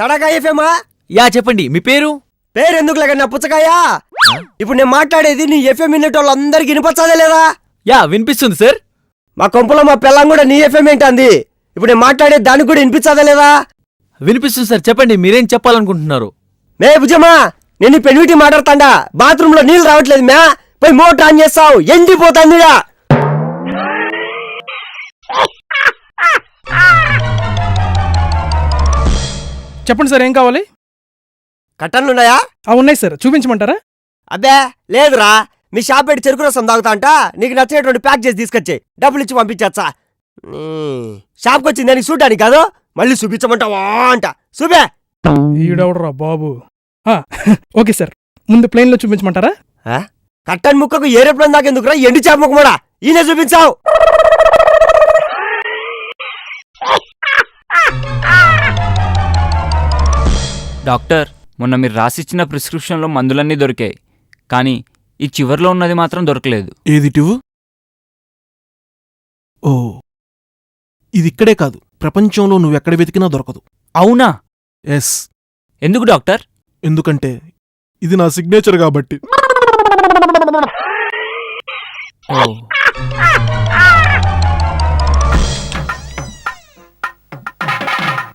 తడగా ఎఫ్ఎమా? Yeah చెప్పండి, మీ పేరు? పేరు ఎందుకు లేకన్నా పుచ్చకాయ. ఇప్పుడు నేను మాట్లాడేది నీ ఎఫ్ఎం వినేటోళ్ళందరికి వినిపించదే లేదా? యా వినిపిస్తుంది సార్. మా కొంపలో మా పిల్లం కూడా నీ ఎఫ్ఎం ఏంటంది. ఇప్పుడు నేను మాట్లాడేది దానికి కూడా వినిపించదా లేదా? వినిపిస్తుంది సార్, చెప్పండి మీరేం చెప్పాలనుకుంటున్నారు? మే భుజమా, నేను పెన్విటి మాట్లాడతాండా. బాత్రూమ్ లో నీళ్ళు రావట్లేదు మ్యా. పోయి మోటార్ ఆన్ చేస్తావు, ఎండిపోతాంది. చెప్పండి సార్, ఏం కావాలి? కట్టన్లున్నాయా? ఉన్నాయి సార్, చూపించమంటారా? అబ్బే లేదురా, మీ షాప్ పెట్టి చెరుకు రసం తాగుతా అంట. నీకు నచ్చినటువంటి ప్యాక్ చేసి తీసుకొచ్చాయి, డబ్బులు ఇచ్చి పంపించచ్చా? షాప్కి వచ్చింది నీకు చూడ్డానికి కాదు, మళ్ళీ చూపించమంటావా అంట. చూపే. ఈడవడరా బాబు. ఓకే సార్, ముందు ప్లేన్ లో చూపించమంటారా? కట్టన్ ముక్కకు ఏరోప్లేన్ దాకా ఎందుకురా, ఎండి చేప ముక్క కూడా ఈయన చూపించావు. డాక్టర్, మొన్న మీరు రాసిచ్చిన ప్రిస్క్రిప్షన్లో మందులన్నీ దొరికాయి, కానీ ఈ చివర్లో ఉన్నది మాత్రం దొరకలేదు. ఏదిటివు? ఓ, ఇది ఇక్కడే కాదు, ప్రపంచంలో నువ్వెక్కడ వెతికినా దొరకదు. అవునా? ఎస్. ఎందుకు డాక్టర్? ఎందుకంటే ఇది నా సిగ్నేచర్ కాబట్టి.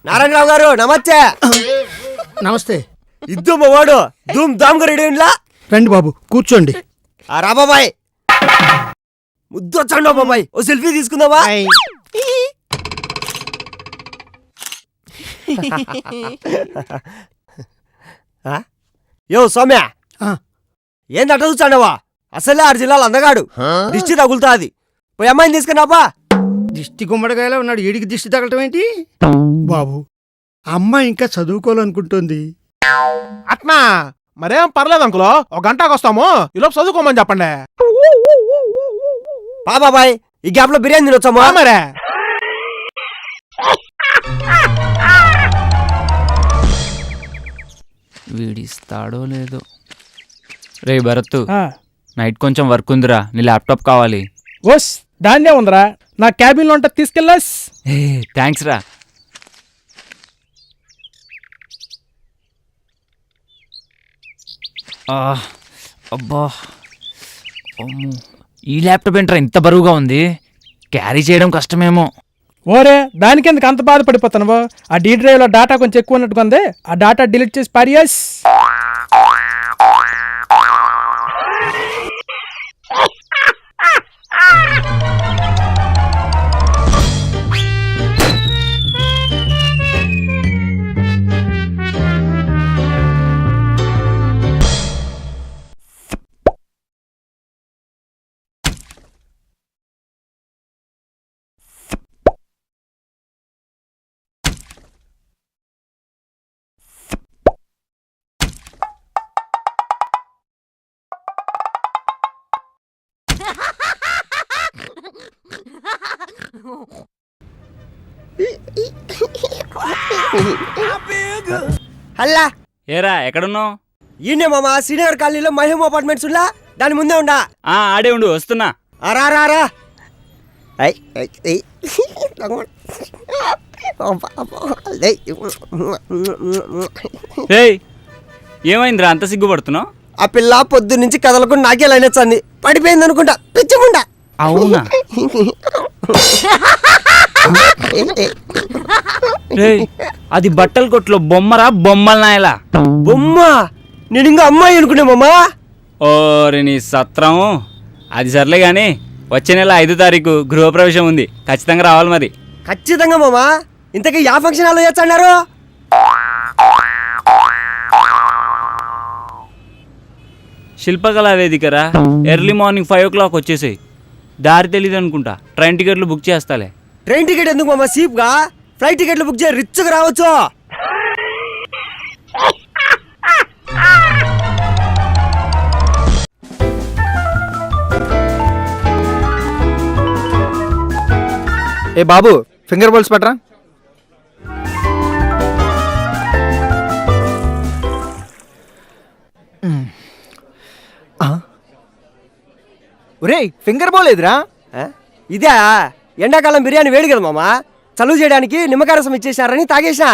నారాయణరావు గారు నమస్తే. నమస్తే. ఇద్దు వాడు ధూమ్ ధామ్ గా రెడీ అయినలా. రండి బాబు, కూర్చోండి. రా బాబాయ్, ముద్దు వచ్చండి బాబాయ్, ఓ సెల్ఫీ తీసుకుందావా? యో సౌమ్య, ఏందట చూచాండవా? అసలే 6 జిల్లాలు అందగాడు, దిష్టి తగులుతాది. పోయి అమ్మాయిని తీసుకున్నాపా. దిష్టి గుమ్మడికాయలో ఉన్నాడు, ఈడికి దిష్టి తగలటం ఏంటి బాబు? అమ్మాయి ఇంకా చదువుకోవాలనుకుంటుంది. అట్నా? మరేం పర్లేదు అంకులో, ఒక గంటకు వస్తాము, ఈలోపు చదువుకోమని చెప్పండి. పా బాబాయ్, ఈ గ్యాప్ లో బిర్యానీ తినొచ్చామా? మరే వీడిస్తాడో లేదో. రే భరత్, నైట్ కొంచెం వర్క్ ఉందిరా, నీ ల్యాప్టాప్ కావాలి. ఓస్, దాన్నే ఉందిరా, నా క్యాబిన్ లో ఉంటే తీసుకెళ్ళాస్. థ్యాంక్స్ రా. అబ్బా, ఈ ల్యాప్టాప్ ఏంట్రా ఇంత బరువుగా ఉంది, క్యారీ చేయడం కష్టమేమో. ఓరే, దానికెందుకు అంత బాధపడిపోతాను? ఆ డీ డ్రైవ్ లో డాటా కొంచెం ఎక్కువ ఉన్నట్టుగా ఉంది, ఆ డాటా డిలీట్ చేసి పారియస్. హల్లా, ఏరా ఎక్కడున్నావు? ఈయనే మామ, శ్రీనగర్ కాలనీలో మహిమ అపార్ట్మెంట్స్ ఉన్నా, దాని ముందే ఉండా. ఆడే ఉండు, వస్తున్నా. రా. ఏమైందిరా అంత సిగ్గుపడుతున్నావు? ఆ పిల్ల పొద్దు నుంచి కదలకుండా నాకే లైన్ వచ్చింది, పడిపోయింది అనుకుంటా, పిచ్చకుండా. అవునా? అది బట్టల కొట్లో బొమ్మరా, బొమ్మల నాయలా? బొమ్మ? నేను ఇంకా అమ్మాయి అనుకునే మామా. ఓరి నీ సత్రం. అది సర్లే గాని, వచ్చే నెల 5వ తారీఖు గృహప్రవేశం ఉంది, ఖచ్చితంగా రావాలి మరి. ఖచ్చితంగా మామా. ఇంతకీ యా ఫంక్షన్ హాల్లో చేస్తున్నారు? శిల్పకళా వేదికరా. ఎర్లీ మార్నింగ్ 5 o'clock వచ్చేసాయి. దారి తెలీదు అనుకుంటా, ట్రైన్ టికెట్లు బుక్ చేస్తాలే. ట్రైన్ టికెట్ ఎందుకు మామా, సీప్ గా ఫ్లైట్ టికెట్లు బుక్ చేయ, రిచ్గా రావచ్చు. ఏ బాబు, ఫింగర్ బోల్స్ పట్రా. ఒరే, ఫింగర్ బోల్ ఎదురా? ఇదే ఎండాకాలం బిర్యానీ వేడి కదా మామా, చలువు చేయడానికి నిమ్మకాయ రసం ఇచ్చేసారని తాగేసా.